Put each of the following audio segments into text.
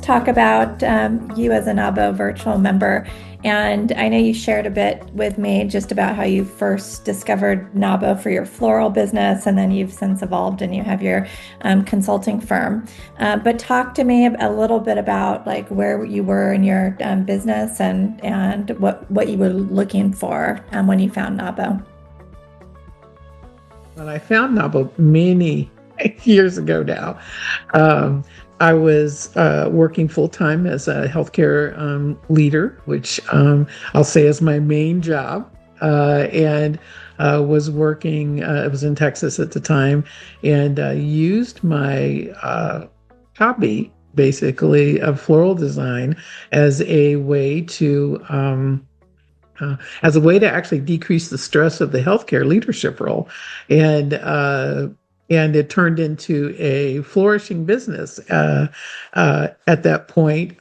talk about you as a NAWBO virtual member. And I know you shared a bit with me just about how you first discovered NAWBO for your floral business, and then you've since evolved and you have your consulting firm. But talk to me a little bit about like where you were in your business and what you were looking for when you found NAWBO. When I found NAWBO many years ago now, um, I was working full time as a healthcare leader, which I'll say is my main job, and was working. I was in Texas at the time, and used my hobby, basically, of floral design, as a way to actually decrease the stress of the healthcare leadership role. And and it turned into a flourishing business at that point,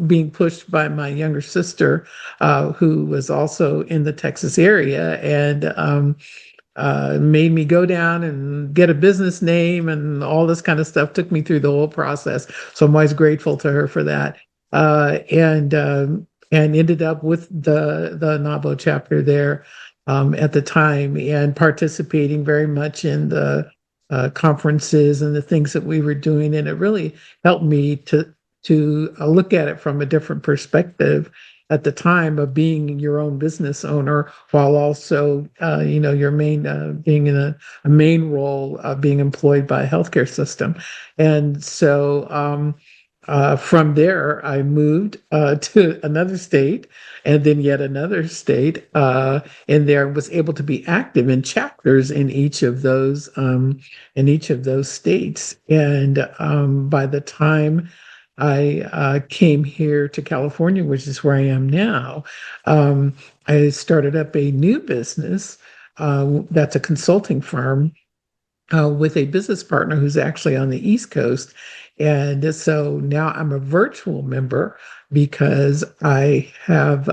being pushed by my younger sister, who was also in the Texas area, and made me go down and get a business name and all this kind of stuff, took me through the whole process. So I'm always grateful to her for that. And ended up with the NAWBO chapter there at the time, and participating very much in the conferences and the things that we were doing. And it really helped me to look at it from a different perspective at the time of being your own business owner, while also, your main being in a main role, being employed by a healthcare system. And so from there, I moved to another state, and then yet another state, and there was able to be active in chapters in each of those states. And by the time I came here to California, which is where I am now, I started up a new business that's a consulting firm with a business partner who's actually on the East Coast. And so now I'm a virtual member because I have,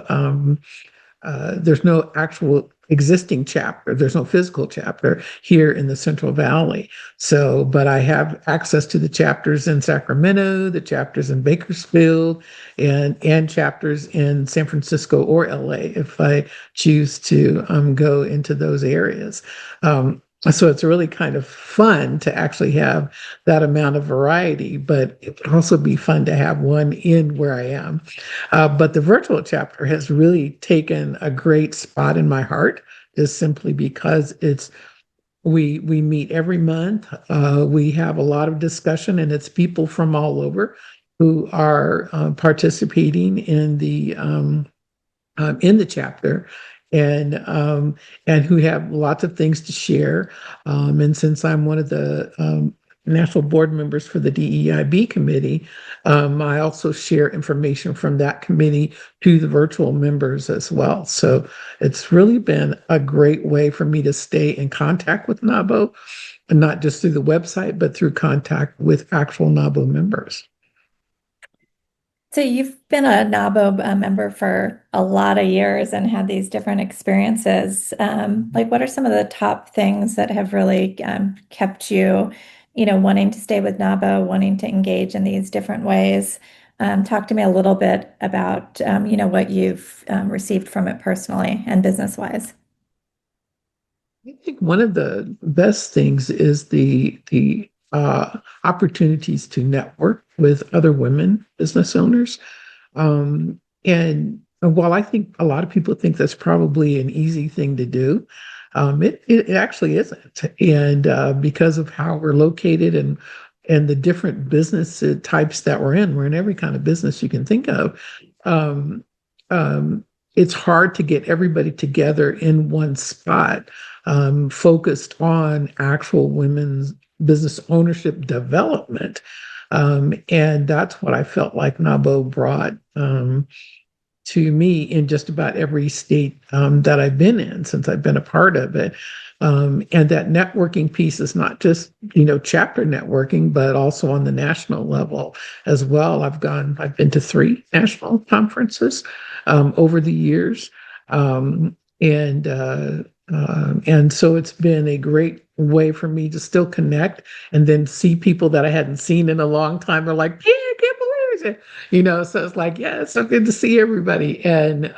there's no actual existing chapter, there's no physical chapter here in the Central Valley. So, but I have access to the chapters in Sacramento, the chapters in Bakersfield, and chapters in San Francisco or LA if I choose to go into those areas. So it's really kind of fun to actually have that amount of variety, but it would also be fun to have one in where I am. But the virtual chapter has really taken a great spot in my heart, just simply because we meet every month. We have a lot of discussion, and it's people from all over who are participating in the chapter, and who have lots of things to share. And since I'm one of the national board members for the DEIB committee, I also share information from that committee to the virtual members as well. So it's really been a great way for me to stay in contact with NAWBO, and not just through the website, but through contact with actual NAWBO members. So you've been a NAWBO member for a lot of years and had these different experiences. Like, what are some of the top things that have really kept you, wanting to stay with NAWBO, wanting to engage in these different ways? Talk to me a little bit about, what you've received from it personally and business-wise. I think one of the best things is the opportunities to network with other women business owners. And while I think a lot of people think that's probably an easy thing to do, it actually isn't. And because of how we're located, and the different business types that we're in every kind of business you can think of. Um, it's hard to get everybody together in one spot, focused on actual women's business ownership development. And that's what I felt like NAWBO brought to me in just about every state that I've been in since I've been a part of it. And that networking piece is not just, chapter networking, but also on the national level as well. I've been to 3 national conferences over the years. And so it's been a great way for me to still connect, and then see people that I hadn't seen in a long time. They're like, yeah, I can't believe So it's like, yeah, it's so good to see everybody. And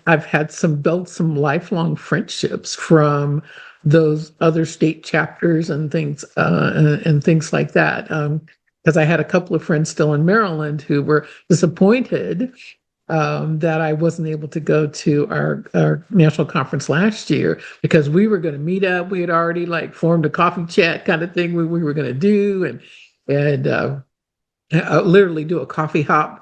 I've had built some lifelong friendships from those other state chapters and things like that. Because I had a couple of friends still in Maryland who were disappointed that I wasn't able to go to our national conference last year because we were going to meet up. We had already like formed a coffee chat kind of thing we were going to do, and literally do a coffee hop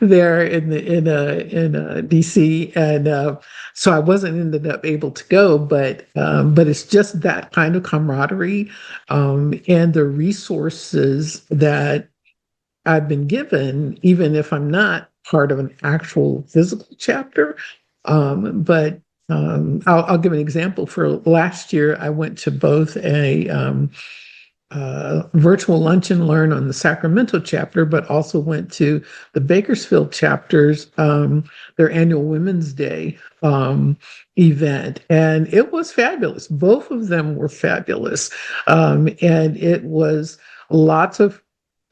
there in DC, and so I wasn't ended up able to go, but it's just that kind of camaraderie, and the resources that I've been given, even if I'm not part of an actual physical chapter. But I'll give an example. For last year, I went to both a virtual lunch and learn on the Sacramento chapter, but also went to the Bakersfield chapter's their annual Women's Day event, and it was fabulous. Both of them were fabulous, and it was lots of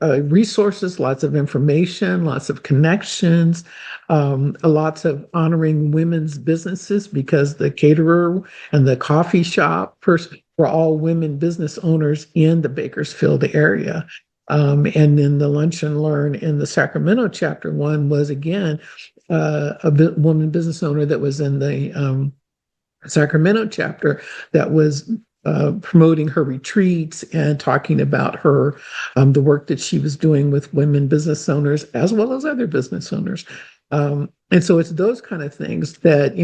resources, lots of information, lots of connections, lots of honoring women's businesses because the caterer and the coffee shop person were all women business owners in the Bakersfield area. And then the lunch and learn in the Sacramento chapter one was again woman business owner that was in the Sacramento chapter that was promoting her retreats and talking about her the work that she was doing with women business owners as well as other business owners. And so it's those kind of things that,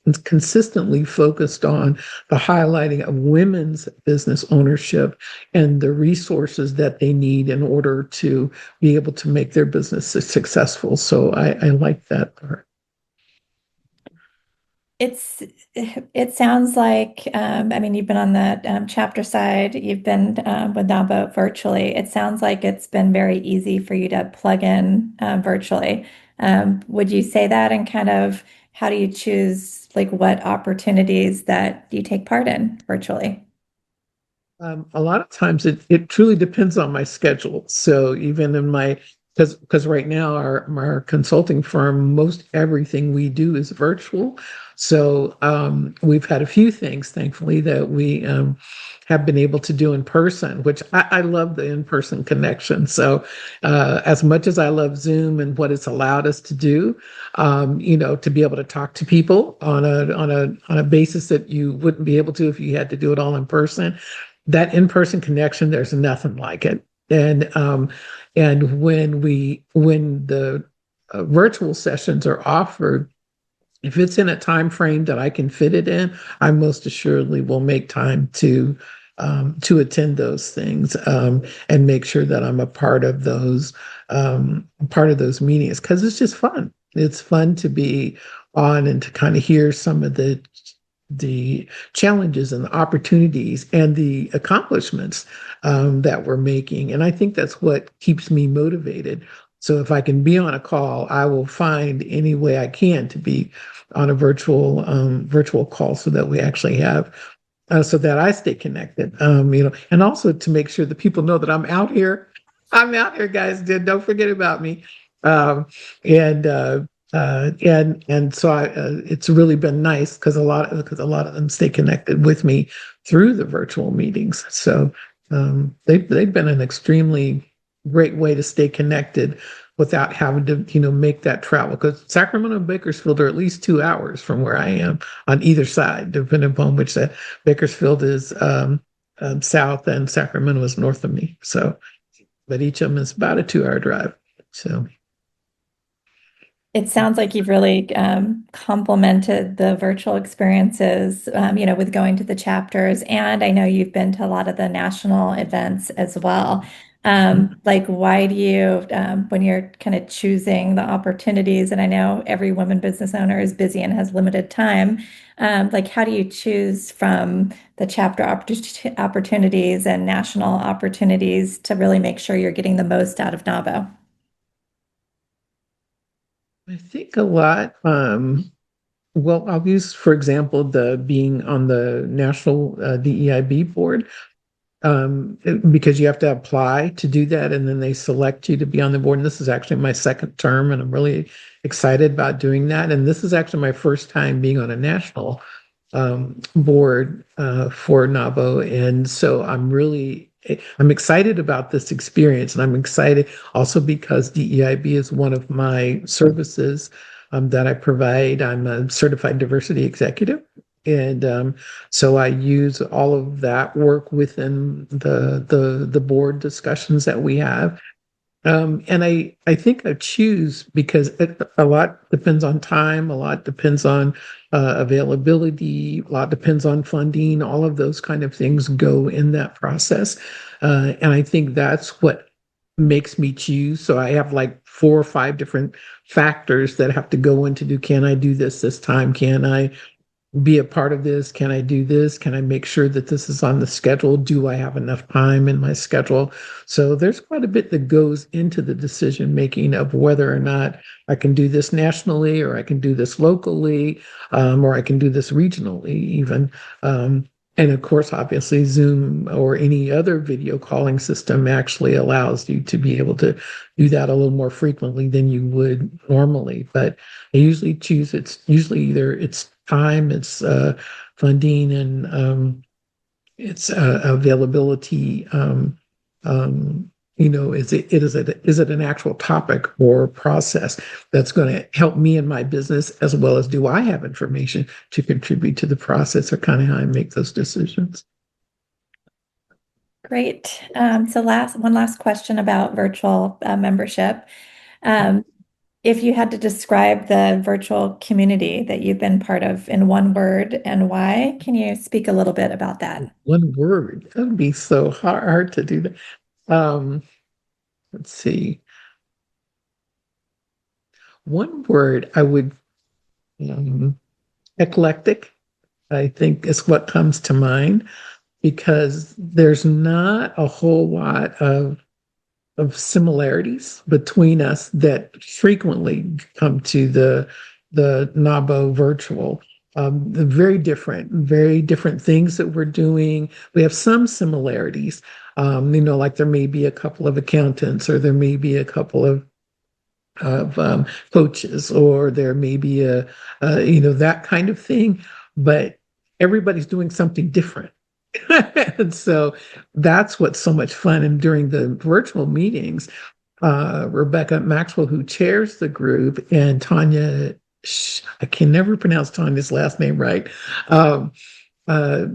it's consistently focused on the highlighting of women's business ownership and the resources that they need in order to be able to make their businesses successful. So I like that part. It's it sounds like I mean you've been on the chapter side, you've been with NAWBO virtually. It sounds like it's been very easy for you to plug in virtually. Would you say that, and kind of how do you choose like what opportunities that you take part in virtually? A lot of times it truly depends on my schedule. So even in my because right now our consulting firm, most everything we do is virtual. So we've had a few things, thankfully, that we have been able to do in person, which I love the in-person connection. So as much as I love Zoom and what it's allowed us to do, to be able to talk to people on a basis that you wouldn't be able to if you had to do it all in person, that in-person connection, there's nothing like it. And when the virtual sessions are offered, if it's in a time frame that I can fit it in, I most assuredly will make time to attend those things, and make sure that I'm a part of those meetings because it's just fun. It's fun to be on and to kind of hear some of the challenges and the opportunities and the accomplishments that we're making. And I think that's what keeps me motivated. So if I can be on a call, I will find any way I can to be on a virtual call so that we actually have so that I stay connected. And also to make sure that people know that I'm out here. I'm out here, guys. Don't forget about me. Um, and and so it's really been nice because a lot of them stay connected with me through the virtual meetings. So they've been an extremely great way to stay connected without having to make that travel because Sacramento and Bakersfield are at least 2 hours from where I am on either side, depending upon which Bakersfield is south and Sacramento is north of me. So, but each of them is about a 2 hour drive. So. It sounds like you've really complemented the virtual experiences, with going to the chapters. And I know you've been to a lot of the national events as well. Like, why do you, when you're kind of choosing the opportunities, and I know every woman business owner is busy and has limited time, like, how do you choose from the chapter opportunities and national opportunities to really make sure you're getting the most out of NAWBO? I think a lot. Well, I'll use, for example, the being on the National DEIB board. because you have to apply to do that, and then they select you to be on the board. And this is actually my second term, and I'm really excited about doing that. And this is actually my first time being on a national board for NAWBO, and so I'm excited about this experience, and I'm excited also because DEIB is one of my services that I provide. I'm a certified diversity executive. And so I use all of that work within the board discussions that we have. And I think I choose because a lot depends on time, a lot depends on availability, a lot depends on funding. All of those kind of things go in that process. And I think that's what makes me choose. So I have like 4 or 5 different factors that have to go into can I do this time? Can I be a part of this? Can I do this? Can I make sure that this is on the schedule? Do I have enough time in my schedule? So there's quite a bit that goes into the decision making of whether or not I can do this nationally, or I can do this locally, or I can do this regionally even. And of course, obviously, Zoom or any other video calling system actually allows you to be able to do that a little more frequently than you would normally. But I usually choose, it's usually either it's time, it's funding, and it's availability. Is it an actual topic or process that's going to help me in my business, as well as do I have information to contribute to the process, or kind of how I make those decisions? Great. So one last question about virtual membership. Um, if you had to describe the virtual community that you've been part of in one word and why, can you speak a little bit about that? One word. That would be so hard to do that. Um, let's see. One word I would, um, eclectic, I think is what comes to mind, because there's not a whole lot of similarities between us that frequently come to the NAWBO Virtual. The very different things that we're doing. We have some similarities. Like there may be a couple of accountants, or there may be a couple of coaches, or there may be that kind of thing. But everybody's doing something different. And so that's what's so much fun. And during the virtual meetings, Rebecca Maxwell, who chairs the group, and Tanya, I can never pronounce Tanya's last name right.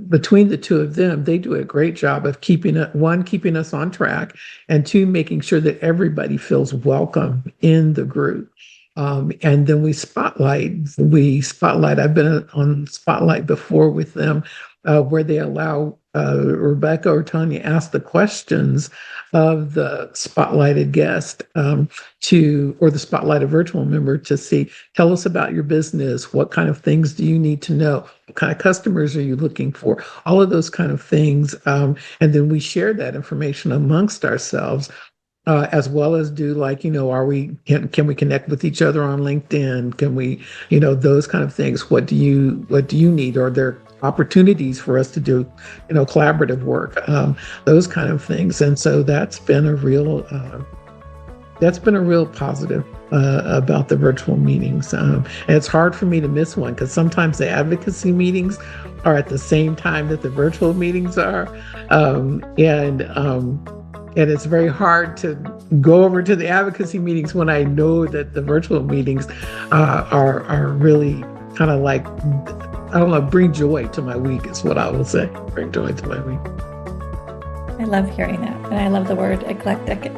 Between the two of them, they do a great job of keeping us on track, and two, making sure that everybody feels welcome in the group. And then we spotlight. I've been on Spotlight before with them, where they allow Rebecca or Tanya ask the questions of the spotlighted guest, or the spotlighted virtual member, to see, tell us about your business. What kind of things do you need to know? What kind of customers are you looking for? All of those kind of things. And then we share that information amongst ourselves. As well as do, like, can we connect with each other on LinkedIn? Can we, those kind of things. What do you need? Are there opportunities for us to do, collaborative work? Those kind of things. And so that's been a real positive about the virtual meetings. And it's hard for me to miss one, because sometimes the advocacy meetings are at the same time that the virtual meetings are. And it's very hard to go over to the advocacy meetings when I know that the virtual meetings are really kind of like, I don't know, bring joy to my week is what I will say. Bring joy to my week. I love hearing that. And I love the word eclectic.